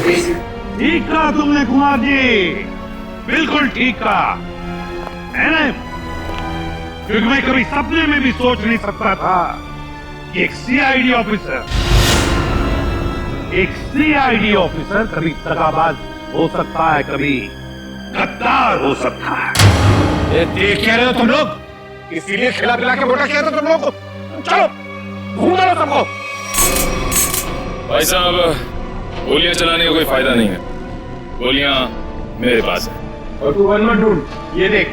ठीक कहा तुमने कुमार जी, बिल्कुल ठीक कहा है ना? क्योंकि मैं कभी सपने में भी सोच नहीं सकता था कि एक सीआईडी ऑफिसर कभी दगाबाज हो सकता है, कभी गद्दार हो सकता है। ये देख क्या रहे हो तुम लोग? इसीलिए खिला पिला के मोटा किया था तुम लोग को। चलो घूम लो सबको। भाई साहब, गोलियां चलाने का कोई फायदा नहीं है, गोलियां मेरे पास है। और तू वन मत ढूंढ, ये देख।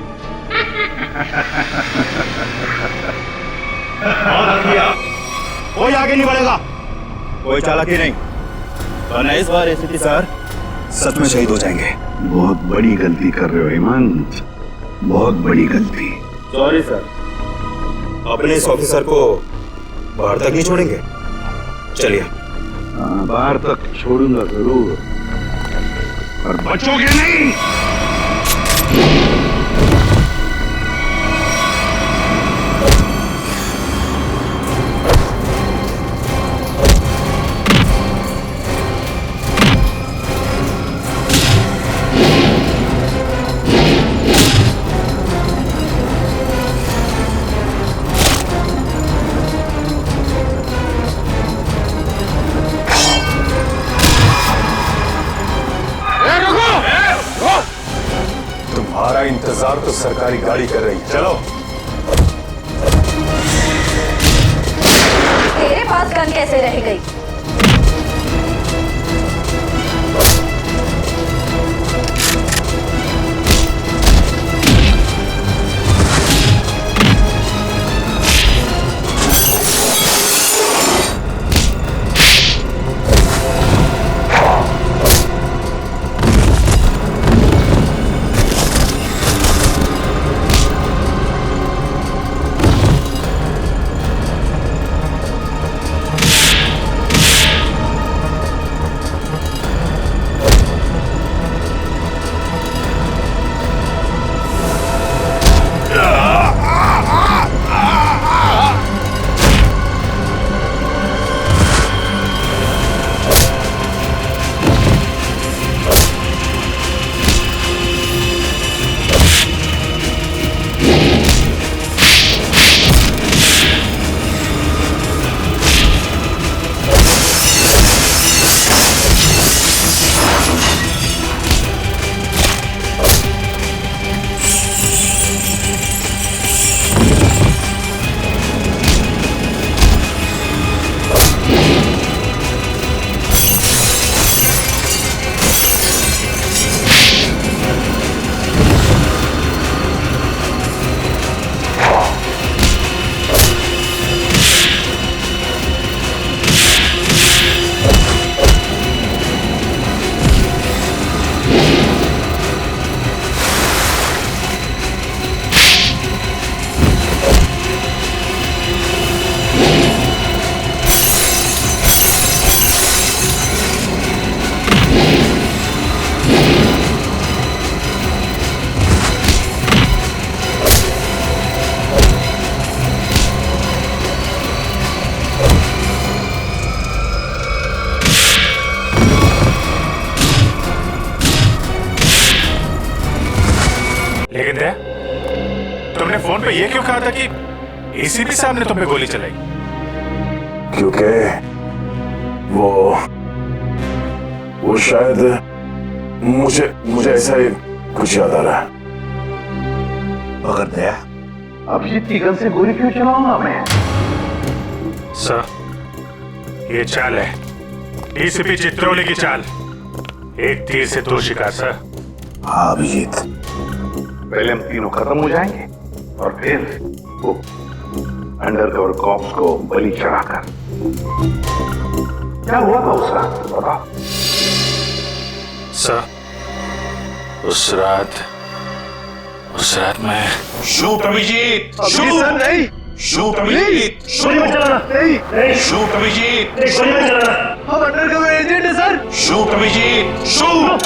कोई आगे नहीं बढ़ेगा, कोई चालाकी नहीं, वरना इस बार एसीपी सर सच में शहीद हो जाएंगे। बहुत बड़ी गलती कर रहे हो हेमंत, बहुत बड़ी गलती। सॉरी सर, अपने इस ऑफिसर को बाहर तक नहीं छोड़ेंगे। चलिए। बाहर तक छोड़ूंगा जरूर, पर बचोगे नहीं। तुम्हारा इंतजार तो सरकारी गाड़ी कर रही है। चलो। तेरे पास गन कैसे रह गई? लेकिन दया, तुमने फोन पे ये क्यों कहा था कि एसीपी साहब ने तुम पे गोली चलाई? क्योंकि वो शायद मुझे ऐसा ही कुछ याद आ रहा है। मगर दया, अब इतनी गन से गोली क्यों चलाऊंगा मैं? सर, ये चाल है एसीपी चित्रोली की चाल। एक तीर से दो शिकार सर। हाँ अभिजीत, पहले हम तीनों खत्म हो जाएंगे और फिर वो अंडरकवर कॉप्स को बलि चढ़ाकर। क्या हुआ था उस रात, बता। सर, उस रात मैं शूट अभिजीत, शूट नहीं, शूट अभिजीत, शूट अभिजीत, हम अंडरकवर एजेंट है sir. Shoot Abhijit, shoot.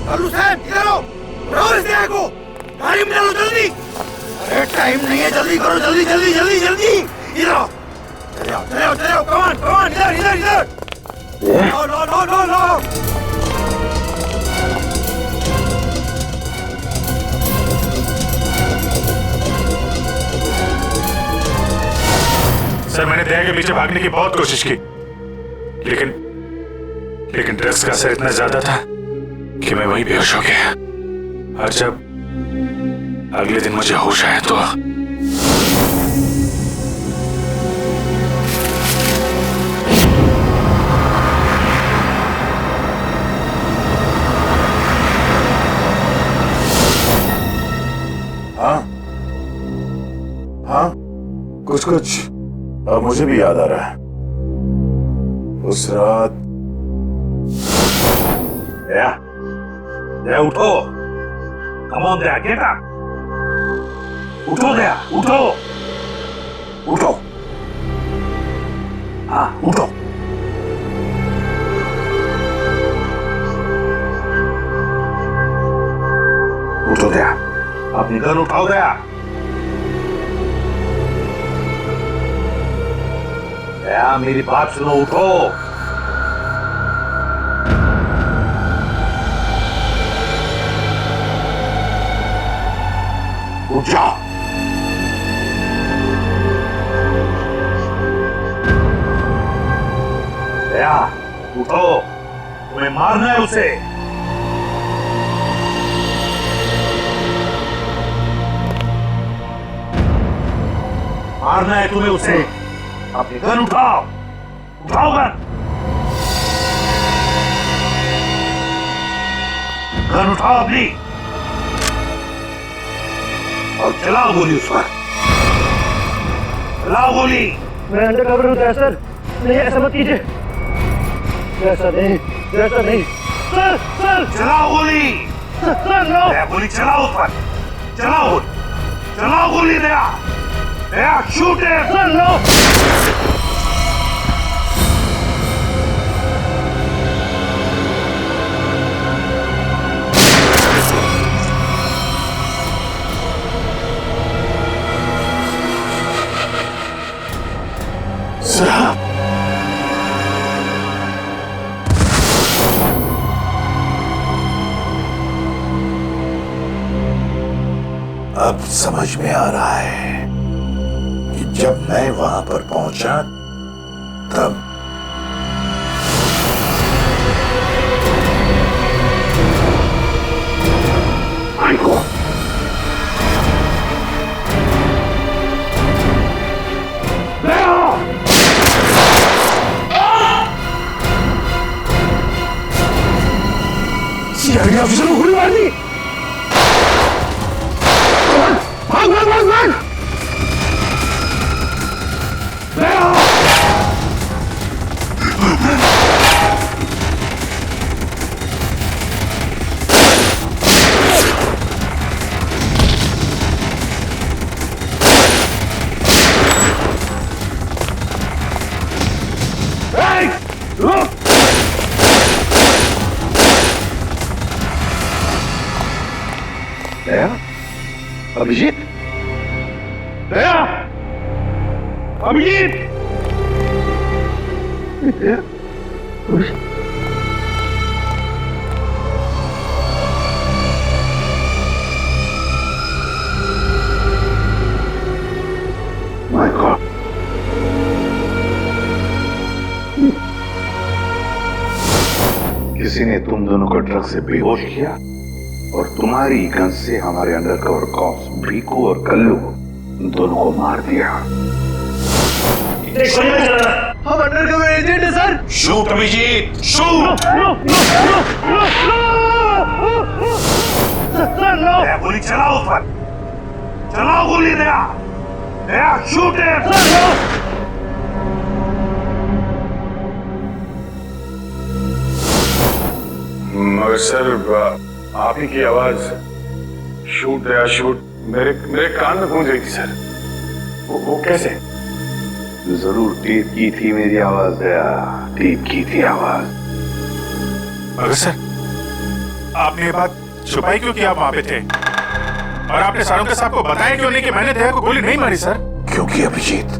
Kallu Sam इधर आओ, उठाओ इस दया को, गाड़ी में डालो जल्दी। अरे टाइम नहीं है, जल्दी करो, जल्दी जल्दी जल्दी जल्दी। इधर आओ, चले आओ चले आओ चले आओ, कमान कमान, इधर इधर इधर। लो लो लो लो लो। सर मैंने दया के पीछे भागने की बहुत कोशिश की, लेकिन ड्रग्स का असर इतना ज्यादा था कि मैं वहीं बेहोश हो गया। और जब अगले दिन मुझे होश आया तो हाँ कुछ अब मुझे भी याद आ रहा है। उस रात दया उठो, come on Daya, get up, उठो दया, उठो उठो, हाँ उठो। उठो दया, अपनी गन उठाओ दया। दया मेरी बात सुनो, उठो। उठ जाओ। दया उठो, तुम्हें मारना है उसे। मारना है तुम्हें उसे। अपनी गन उठाओ, उठाओ गन उठाओ अपनी, और चलाओ गोली उस पर, चलाओ गोली। मैं अंडर कवर हूँ सर, नहीं ऐसा मत कीजिए, ऐसा नहीं सर, सर चलाओ गोली, सर नो। गोली चलाओ उस पर, चलाओ, चलाओ गोली। दया, दया शूट है सर, नो। अब समझ में आ रहा है कि जब मैं वहां पर पहुंचा तब सीआईडी ऑफिसर को गोली मार दी। भाग भाग भाग भाग। दया, अभिजीत, दया, अभिजीत, दया, अभिजीत। My God. किसी ने तुम दोनों को ड्रग से बेहोश किया और तुम्हारी गन से हमारे अंडरकवर कॉप्स ब्रीको और कल्लू दोनों को मार दिया। हम अंडरकवर एजेंट हैं sir. Shoot Abhijit, shoot. Daya गोली चलाओ उस पर, चलाओ गोली। दया, दया शूट है। मगर सर आप ही की आवाज शूट दया शूट मेरे कान में गूंज रही थी सर। वो कैसे? जरूर टेप की थी मेरी आवाज दया, टेप की थी आवाज। मगर सर आपने ये बात छुपाई क्यों कि आप वहां पे थे? और आपने सारों साहब को बताया क्यों नहीं कि मैंने दया को गोली नहीं मारी सर? क्योंकि अभिजीत,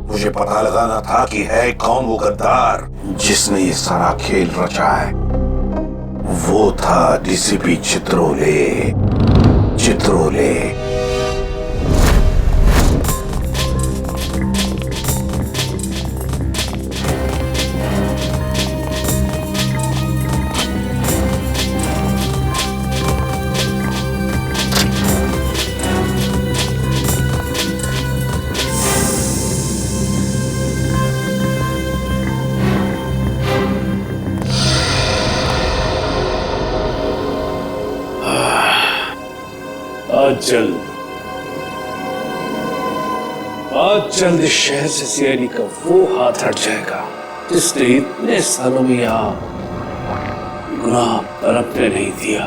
मुझे पता लगाना था कि है कौन वो गद्दार जिसने ये सारा खेल रचा है। वो था डीसीपी चित्रोले। चित्रोले। आज जल्द इस शहर से सीआईडी का वो हाथ हट जाएगा जिसने इतने सालों में यहाँ गुनाह बरतने नहीं दिया,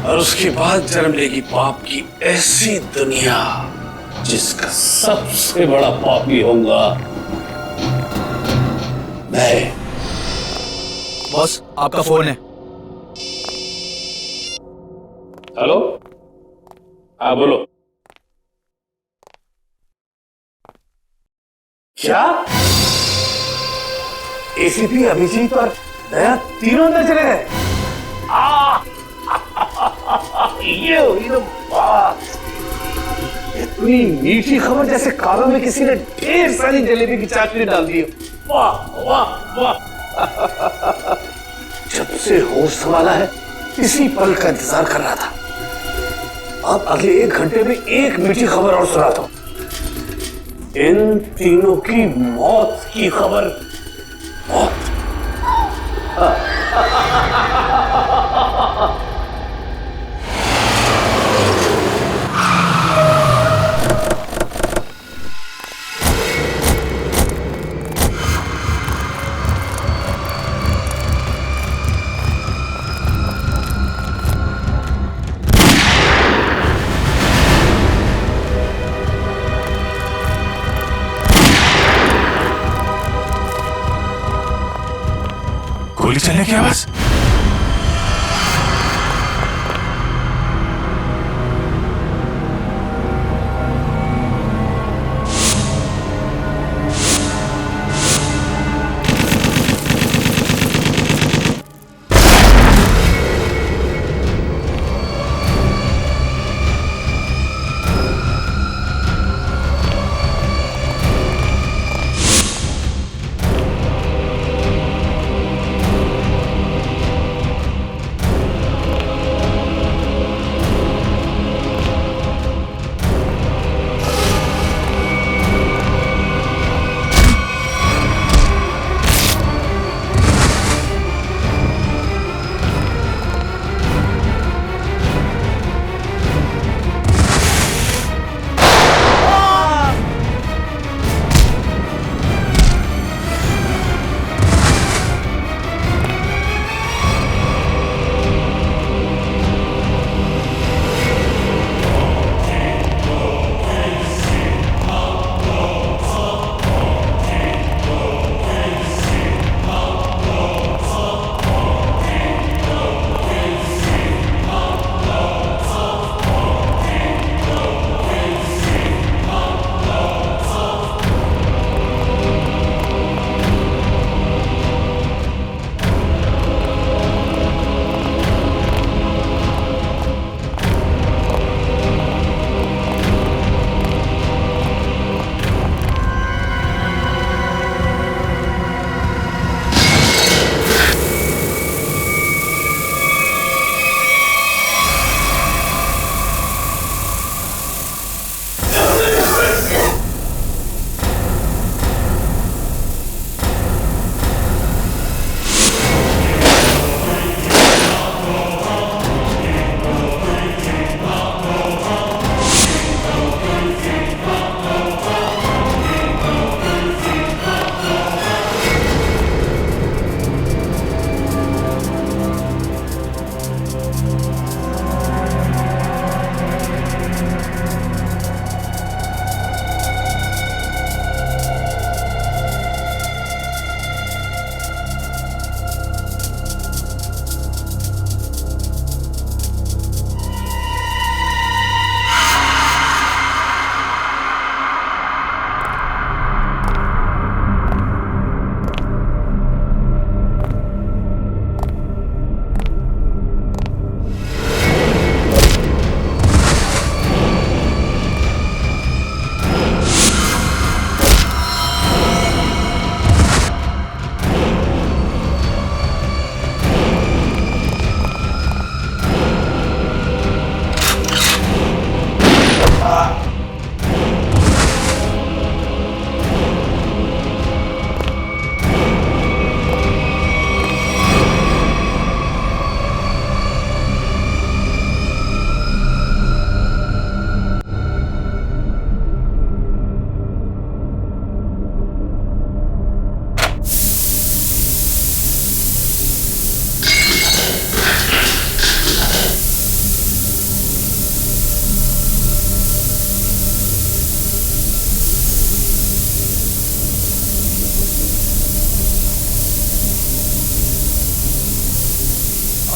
और उसके बाद जन्म लेगी पाप की ऐसी दुनिया जिसका सबसे बड़ा पापी होऊंगा मैं। बॉस, आपका फोन है। हेलो, हाँ बोलो। क्या एसीपी अभिजीत और दया तीनों अंदर चले गए? ये हुई तो बात। इतनी मीठी खबर जैसे कालों में किसी ने ढेर सारी जलेबी की चाटनी डाल दी। वाह वाह वाह। जब से होश संभाला है इसी पल का इंतजार कर रहा था। अब अगले 1 घंटे में एक मीठी खबर और सुनाता हूं। इन तीनों की मौत की खबर। मौत। गोली चलने की आवाज।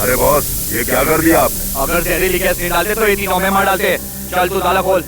अरे बॉस, ये क्या कर दिया आपने? अगर जहरीली गैस नहीं डालते तो ये तीनों में मार डालते। चल तू ताला खोल।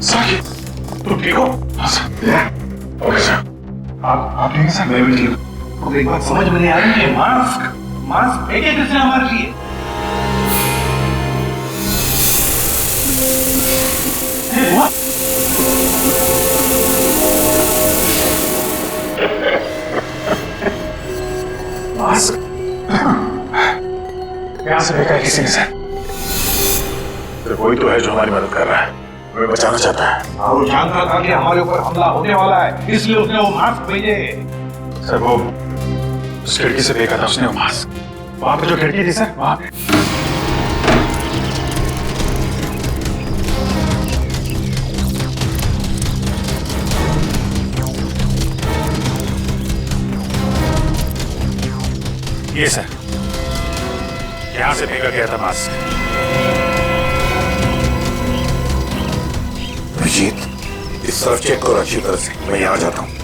साकिब, तुम ठीक हो? हाँ सर। Okay sir. आप ठीक हैं सर? मैं भी ठीक हूँ। तो एक बात समझ में नहीं आ रही है, मास्क फेंके किसने हमारे लिए? हुआ? मास्क यहाँ से फेंका है किसी ने सर। तो कोई तो है जो हमारी मदद कर रहा है, हमें बचाना चाहता है। और वो जानता था कि हमारे ऊपर हमला होने वाला है, इसलिए उसने वो मास्क भेजे। सर वो उस खिड़की से फेंका था उसने वो मास्क। वहां पे जो खिड़की थी सर, वहां पे। ये सर, यहां से फेंका गया था मास्क। अभिजीत, इस तरफ चेक करो अच्छी तरह से, मैं यहां जाता हूं।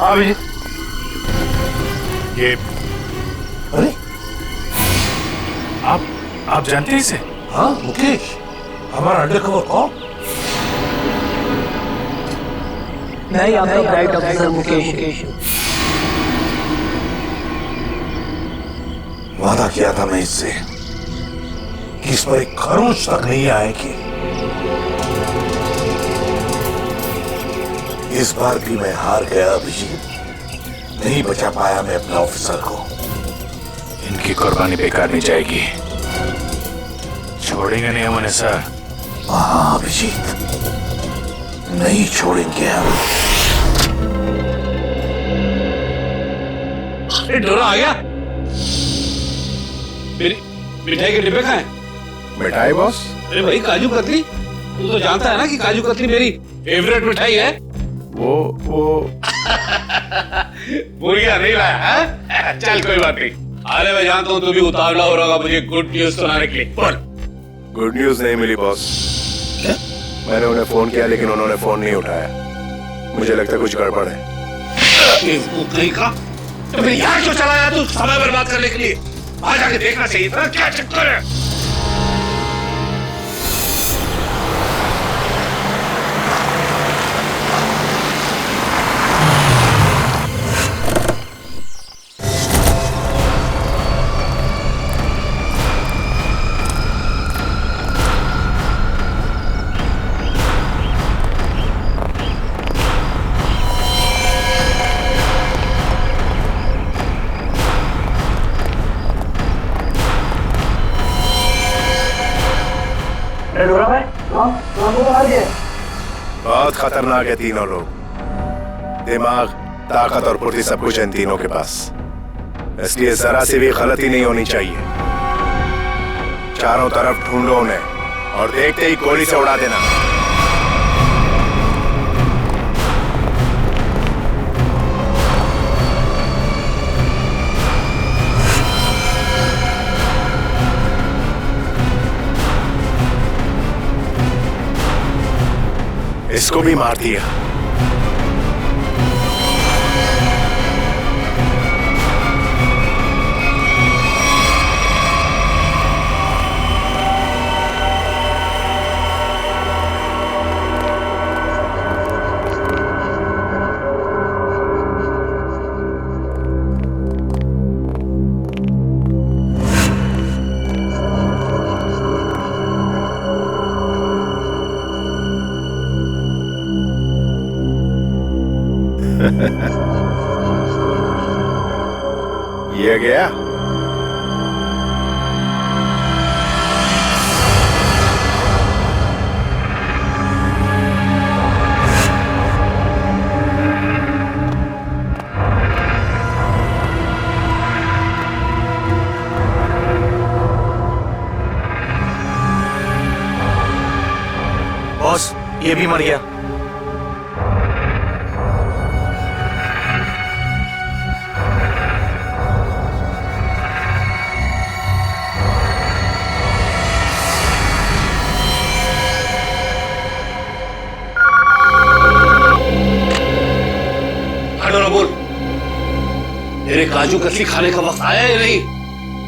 अभिजीत, ये अरे आप जानते हैं इसे? हाँ मुकेश, हमारा अंडरकवर कॉप। मैं आपका ब्राइट ऑफिसर मुकेश। वादा किया था मैं इससे कि इस पर एक खरोंच तक नहीं आएगी। इस बार भी मैं हार गया अभिजीत, नहीं बचा पाया मैं अपने ऑफिसर को। इनकी कुर्बानी बेकार नहीं जाएगी, छोड़ेंगे नहीं हम उन्हें सर। हाँ अभिजीत, नहीं छोड़ेंगे हम। डोरा आ गया। मिठाई के डिब्बे कहाँ हैं? मिठाई बॉस? अरे भाई काजू कतली, तू तो जानता है ना कि काजू कतली मेरी फेवरेट मिठाई है। वो बुढ़िया नहीं लाया है? चल कोई बात नहीं। अरे मैं जानता हूँ तू भी उतावला हो रहा होगा मुझे गुड न्यूज सुनाने के लिए। बोल। गुड न्यूज नहीं मिली बॉस। मैंने उन्हें फोन किया लेकिन उन्होंने फोन नहीं उठाया। मुझे लगता है कुछ गड़बड़ है। कहीं का? तो फिर यहाँ क्यों चला आया तू समय बर्बाद करने के लिए? वहां जाके देखना चाहिए था क्या चक्कर है। बहुत खतरनाक है तीनों लोग। दिमाग, ताकत और फुर्ती सब कुछ है इन तीनों के पास, इसलिए जरा सी भी गलती नहीं होनी चाहिए। चारों तरफ ढूंढो उन्हें और देखते ही गोली से उड़ा देना। इसको भी मार दिया। ये गया। बॉस, ये भी मर गया। बोल, मेरे काजू कतली खाने का वक्त आया या नहीं?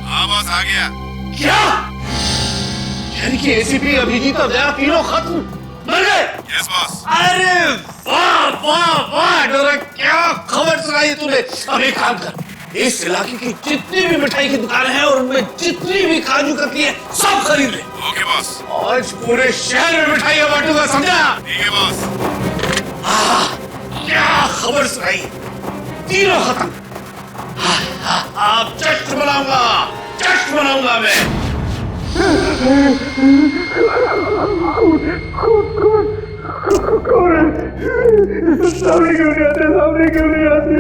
हाँ बॉस, आ गया। क्या? यानी कि एसीपी अभिजीत और दया तीनों खत्म मर गए? Yes boss. अरे वाह वाह वाह डोरा, क्या खबर सुनाई तूने। अब एक काम कर, इस इलाके की जितनी भी मिठाई की दुकानें हैं और उनमें जितनी भी काजू कतली है सब खरीद ले। Okay boss. आज पूरे शहर में मिठाइयां बांटूंगा, समझा? ठीक है बॉस। क्या खबर सुनाई, तीनों खत्म। आप जश्न मनाऊंगा, जश्न मनाऊंगा मैं। सामने क्यों नहीं आते, सामने क्यों नहीं आते?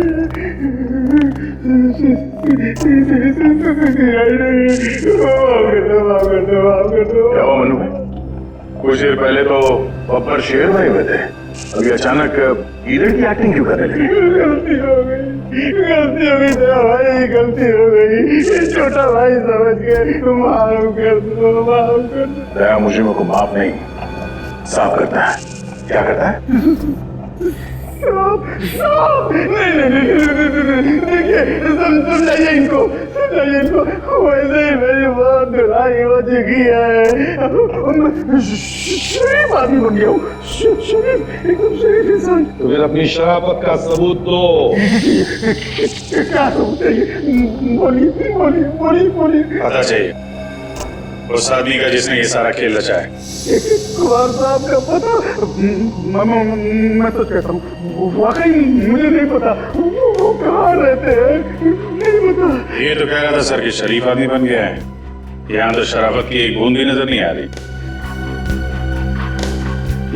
क्या हुआ मनु? कुछ देर पहले तो बब्बर शेर बने हुए थे, अभी अचानक हीरे की एक्टिंग क्यों करने लगे? गलती हो गई, गलती हो गई भाई, गलती हो गई। छोटा भाई समझ के माफ कर दो, माफ कर दो। दया मुझे को माफ नहीं, साफ करता है। क्या करता है? देखिए, समझाइए इनको, समझाइए इनको। वैसे ही मेरी बहुत धुलाई हो चुकी है। शरीफ आदमी बन गया हूँ, शरीफ, एकदम शरीफ इंसान। तो फिर अपनी शराफत का सबूत दो। क्या सबूत चाहिए? बोलिए बोलिए बोलिए बोलिए। पता चाहिए उस आदमी का जिसने ये सारा खेल रचा है। कुमार साहब का पता? मैं तो कहता हूँ, वाकई मुझे नहीं पता। वो कहाँ रहते हैं, नहीं पता। ये तो कह रहा था सर कि शरीफ आदमी बन गया है। यहाँ तो शराफत की एक बूंद भी नजर नहीं आ रही।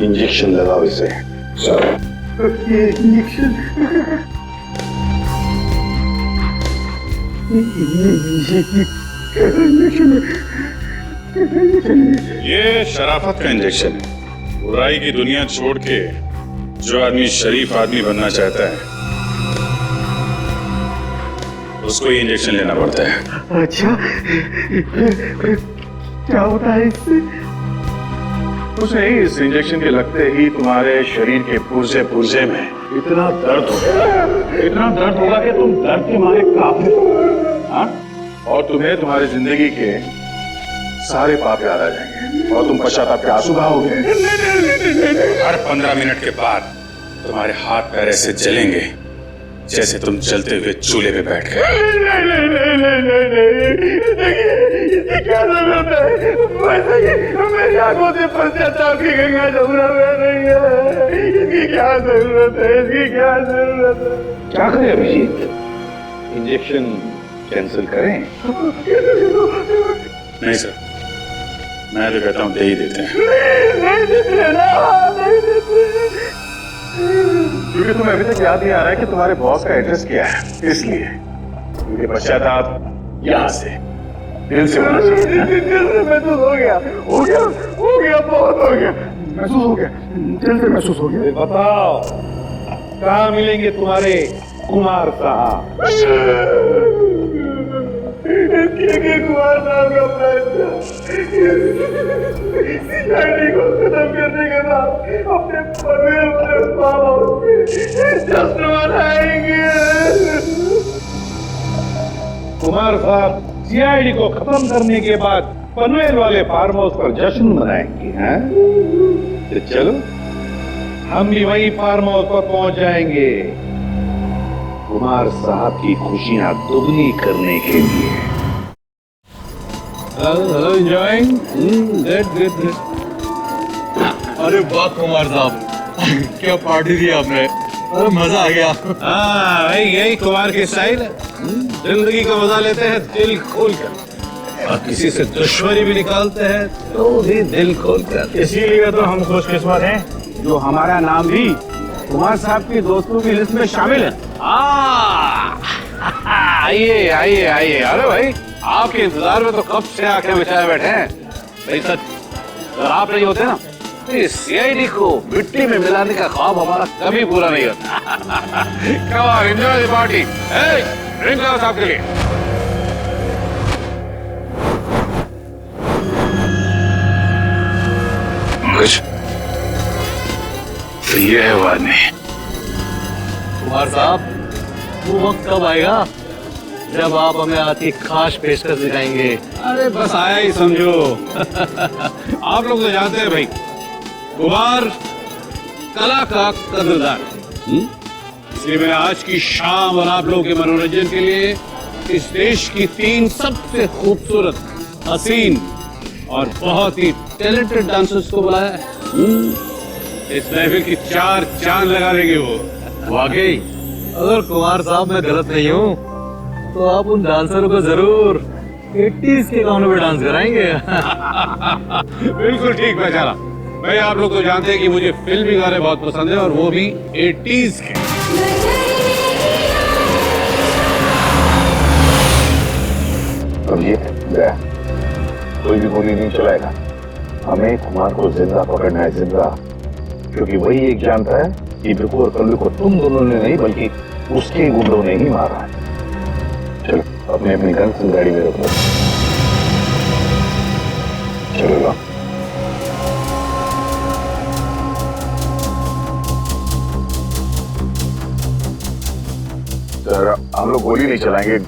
इंजेक्शन लगाओ इसे सर। ये इंजेक्शन, ये शराफत का इंजेक्शन है। बुराई की दुनिया छोड़ के जो आदमी शरीफ आदमी बनना चाहता है उसको ये इंजेक्शन लेना पड़ता है। अच्छा, क्या होता है इससे? कुछ नहीं, इस इंजेक्शन के लगते ही तुम्हारे शरीर के पुर्जे पुर्जे में इतना दर्द होगा कि तुम दर्द के मारे कांपने लगोगे। हाँ? और तुम्हें तुम्हारी जिंदगी के सारे पाप याद आ जाएंगे और तुम पश्चाताप के आंसू बहाओगे। हर 15 मिनट के बाद तुम्हारे हाथ पैर ऐसे जलेंगे जैसे तुम जलते हुए चूल्हे पे बैठ गए। देखिए, क्या जरूरत है? वैसे ही मेरी आंखों से पश्चाताप की गंगा जमुना बह रही है। इसकी क्या जरूरत है? इसकी क्या जरूरत है? क्या करें अभिजीत? इंजेक्शन कैंसिल करें? नहीं सर, मैं तो कहता हूँ दे ही देते हैं। नहीं देते ना, नहीं देते। क्योंकि तुम्हें अभी तक याद नहीं आ रहा है कि तुम्हारे बॉस का एड्रेस क्या है, इसलिए। क्योंकि पश्चाताप यहाँ से दिल से होना चाहिए। दिल से महसूस हो गया, हो गया, हो गया, बहुत हो गया, महसूस हो गया, दिल से महसूस हो गया। बताओ कहाँ मिलेंगे तुम्हारे कुमार साहब? कुमार साहब का फैसला सीआईडी को खत्म करने के बाद अपने पनवेल वाले फार्म हाउस में जश्न मनाएंगे। कुमार साहब सीआईडी को खत्म करने के बाद पनवेल वाले फार्म हाउस पर जश्न मनाएंगे, हैं? तो चलो हम भी वही फार्म हाउस पर पहुंच जाएंगे कुमार साहब की खुशियां दुगनी करने के लिए। Hello enjoying? गुड। अरे वाह कुमार साहब, क्या पार्टी दी आपने, अरे मजा आ गया। हाँ भाई, यही कुमार की स्टाइल है। जिंदगी का मजा लेते हैं दिल खोल कर, और किसी से दुश्मनी भी निकालते हैं तो भी दिल खोल कर। इसीलिए तो हम खुशकिस्मत हैं जो हमारा नाम भी कुमार साहब की दोस्तों की लिस्ट में शामिल है। आइए आइए आइए। अरे भाई, आपके इंतजार में तो कब से आंखें बिछाए बैठे हैं। भाई सच, अगर आप नहीं होते ना अपनी सीआईडी को मिट्टी में मिलाने का ख्वाब हमारा कभी पूरा नहीं होता। Come on, enjoy the party. Hey, drink लाओ साहब के लिए। कुछ तो ये है वो आदमी। कुमार साहब, वो वक्त कब आएगा जब आप हमें आपकी खास पेशकश दिखाएंगे? अरे बस आया ही समझो। आप लोग तो जानते हैं भाई, कुमार कला का कदरदान है। इसलिए मैं आज की शाम और आप लोगों के मनोरंजन के लिए इस देश की 3 सबसे खूबसूरत, हसीन और बहुत ही टैलेंटेड डांसर्स को बुलाया है। इस महफिल की 4 चांद लगा देंगे वो। वाकई अगर कुमार साहब मैं गलत नहीं हूँ तो आप उन डांसरों को जरूर 80s के गानों में डांस कराएंगे। बिल्कुल ठीक पहचाना भाई। आप लोग तो जानते हैं कि मुझे फिल्मी गाने बहुत पसंद है और वो भी 80s के। अब ये गया, कोई भी गोली नहीं चलाएगा। हमें कुमार को जिंदा पकड़ना है, जिंदा, क्योंकि वही एक जानता है कि बिरकू और कल्लू को तुम दोनों ने नहीं बल्कि उसके गुंडों ने ही मारा है। चलो अपने अपनी गन से गाड़ी में रख लो। चलो लो। सर हम लोग गोली नहीं चलाएंगे,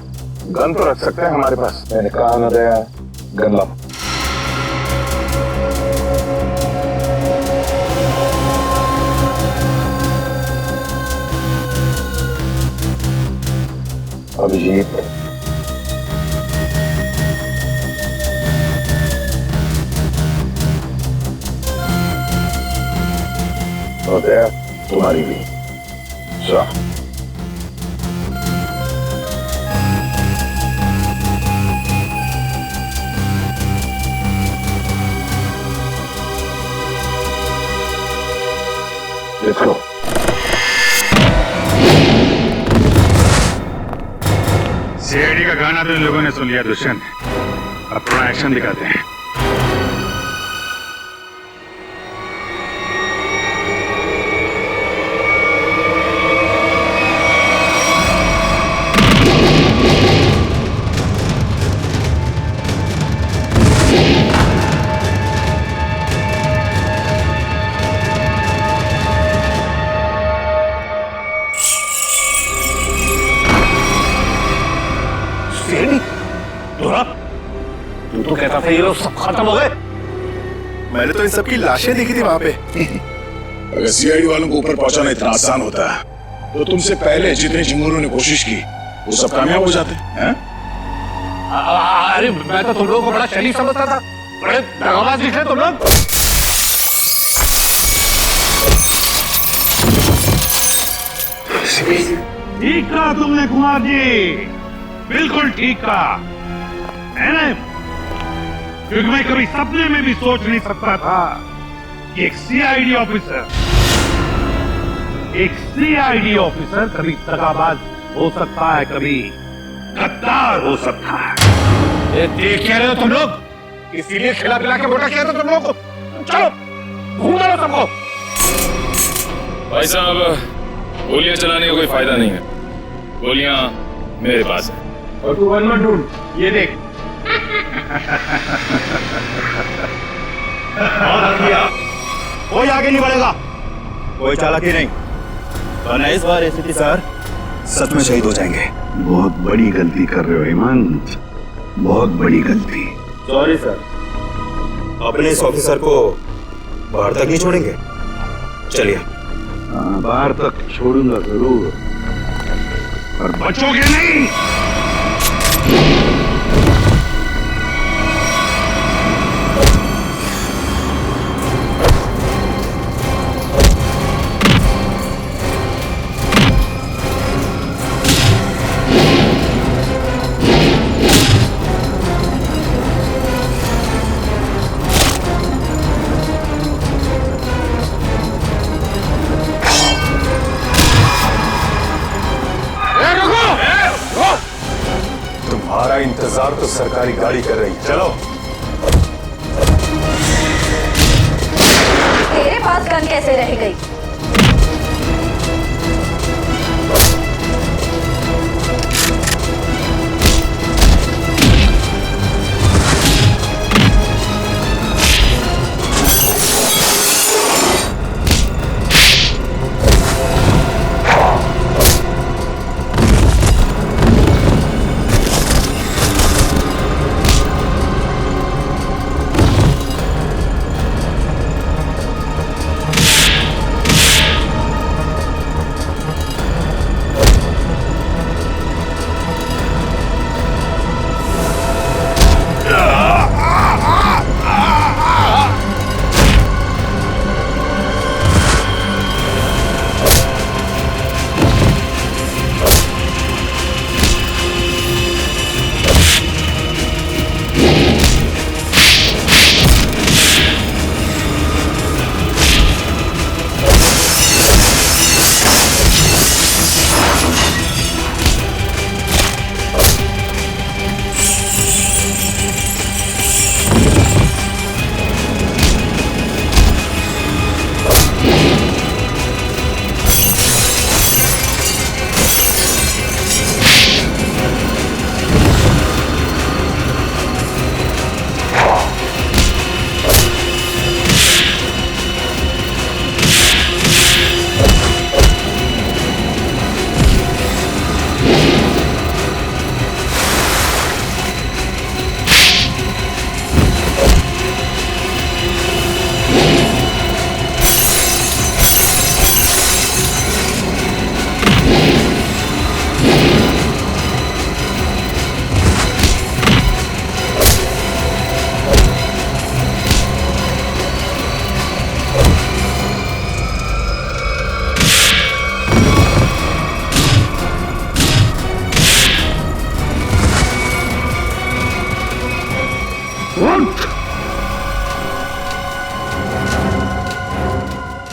गन तो रख सकते हैं हमारे पास। मैंने कहा ना दया, गन लाओ। अभिजीत और दया तुम्हारी भी। Let's go. सीआईडी का गाना तो इन लोगों ने सुन लिया दुष्यंत। अब थोड़ा एक्शन दिखाते हैं। तू तो कहता था ये लोग सब खत्म हो गए। मैंने तो इन सबकी लाशें देखी थी वहां पे। अगर सीआईडी वालों को ऊपर पहुंचाना इतना आसान होता तो तुमसे पहले जितने चिंगूरों ने कोशिश की वो सब कामयाब हो जाते हैं। अरे मैं तो तुम लोगों को बड़ा शरीफ समझता था, बड़े दगाबाज दिखे तुम लोग। ठीक कहा तुमने कुमार जी, बिल्कुल ठीक कहा है ना? क्योंकि मैं कभी सपने में भी सोच नहीं सकता था कि एक सीआईडी ऑफिसर कभी दगाबाज हो सकता है, कभी गद्दार हो सकता है। ये देख क्या रहे हो तुम लोग? इसीलिए खिला पिला के मोटा किया था तुम लोग को। चलो घूम लो सबको। भाई साहब, गोलियां चलाने का कोई फायदा नहीं है, गोलियां मेरे पास है। और तू वन मत ढूंढ, ये देख। कोई आगे नहीं बढ़ेगा, कोई चालाकी नहीं, वरना इस बार एसीपी सर सच में शहीद हो जाएंगे। बहुत बड़ी गलती कर रहे हो हेमंत, बहुत बड़ी गलती। सॉरी सर, अपने इस ऑफिसर को बाहर तक नहीं छोड़ेंगे। चलिए। बाहर तक छोड़ूंगा जरूर, पर बचोगे नहीं। तुम्हारा इंतजार तो सरकारी गाड़ी कर रही है। चलो। गन कैसे रह गई?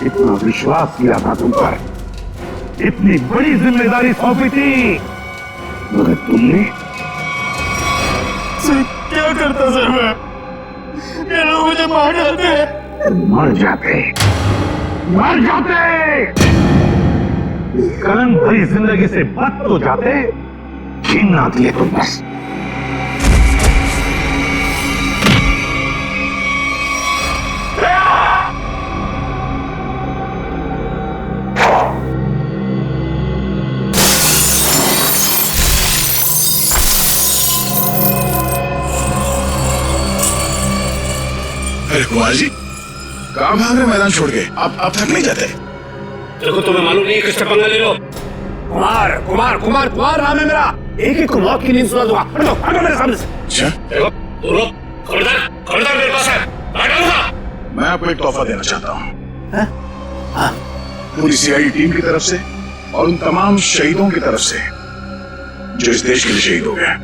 इतना विश्वास किया था तुम पर, इतनी बड़ी जिम्मेदारी सौंपी थी, मगर तुमने क्या करता सर मैं? ये लोग मुझे मार डालते। मर जाते, मर जाते। कलंक भरी जिंदगी से बच तो जाते, छीन ना दिए तुम बस। अरे कुमार जी, कहाँ भाग रहे मैदान छोड़ के? आप थक नहीं जाते? देखो तुम्हें मालूम नहीं है किससे पंगा ले लो। कुमार कुमार कुमार कुमार नाम है मेरा। एक को मौत की नींद सुना दूंगा। हटो हटो मेरे सामने से। अच्छा, देखो तुम लोग खबरदार खबरदार मेरे पास है, मार डालूंगा। मैं आपको एक तोहफा देना चाहता हूँ, पूरी सीआईडी टीम की तरफ से और उन तमाम शहीदों की तरफ से जो इस देश के लिए शहीद हो गए।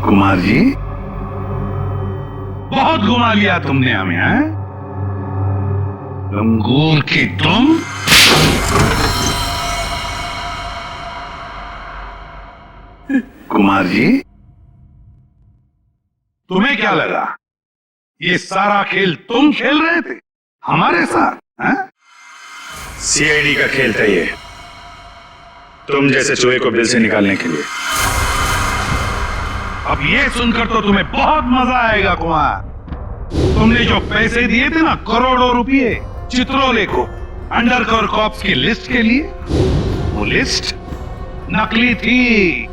कुमार जी, बहुत घुमा लिया तुमने हमें, हैं? लंगूर की तुम। कुमार जी, तुम्हें क्या लगा ये सारा खेल तुम खेल रहे थे हमारे साथ? हैं? सीआईडी का खेल था ये, तुम जैसे चूहे को बिल से निकालने के लिए। अब ये सुनकर तो तुम्हें बहुत मजा आएगा कुमार। तुमने जो पैसे दिए थे ना, करोड़ों रुपए चित्रोले को अंडरकवर कॉप्स की लिस्ट के लिए, वो लिस्ट नकली थी,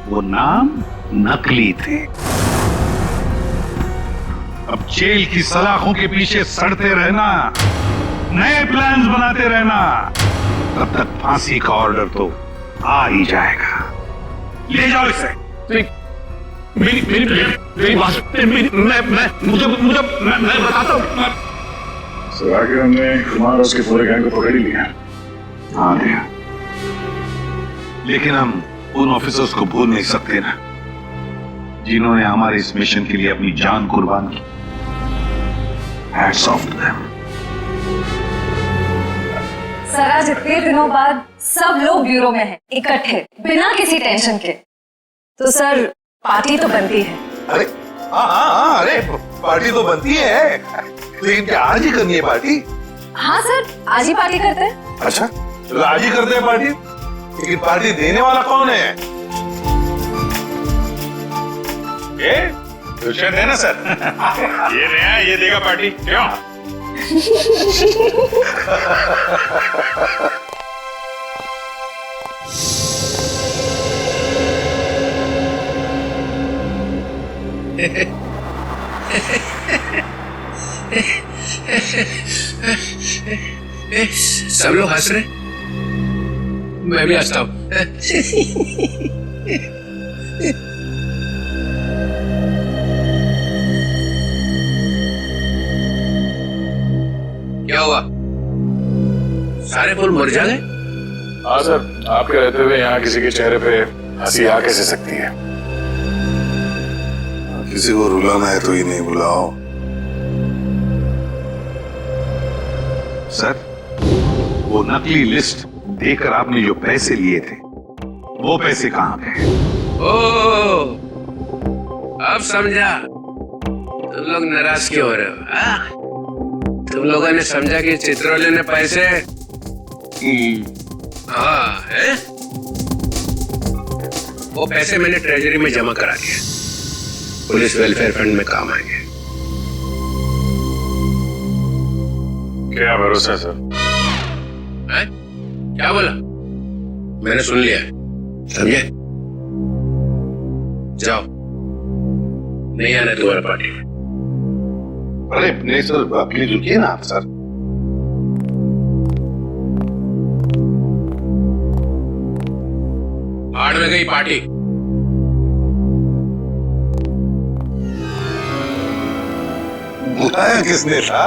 वो नाम नकली थे। अब जेल की सलाखों के पीछे सड़ते रहना, नए प्लान्स बनाते रहना, तब तक फांसी का ऑर्डर तो आ ही जाएगा। ले जाओ इसे। मेरी बात मैं बताता हूँ। हमने कुमार और उसके पूरे गैंग को पकड़ ही लिया। हाँ लिया, लेकिन हम उन ऑफिसर्स को भूल नहीं सकते ना, जिन्होंने हमारे इस मिशन के लिए अपनी जान कुर्बान की। Hats off to them. Sir आज इतने दिनों बाद सब लोग ब्यूरो में हैं, इकट्ठे बिना किसी टेंशन के। तो सर पार्टी तो बनती है। अरे हाँ, अरे पार्टी तो बनती है, लेकिन क्या आज ही करनी है पार्टी? हाँ सर आज ही पार्टी करते हैं। अच्छा चलो आज ही करते हैं पार्टी, लेकिन पार्टी देने वाला कौन है? ये दुष्यंत है ना सर। ये नया ये देगा पार्टी, क्यों? सब लोग हंस रहे, मैं भी हंसता हूं। क्या हुआ, सारे फूल मुरझा गए? हाँ सर, आपके रहते हुए यहाँ किसी के चेहरे पे हंसी आ कैसे सकती है? किसी को रुलाना है तो ही नहीं बुलाओ। सर वो नकली लिस्ट देकर आपने जो पैसे लिए थे वो पैसे कहां गए? ओ, अब समझा तुम लोग नाराज क्यों हो रहे हो? तुम लोगों ने समझा कि चित्रोले ने पैसे हाँ है? वो पैसे मैंने ट्रेजरी में जमा करा दिए, पुलिस वेलफेयर फंड में काम आएंगे। क्या भरोसा सर? है? क्या बोला? मैंने सुन लिया, समझे? जाओ, नहीं आना तुम्हारा पार्टी में। अरे नहीं सर, प्लीज रुकिए ना आप सर। भाड़ में गई पार्टी। बुलाया किसने था?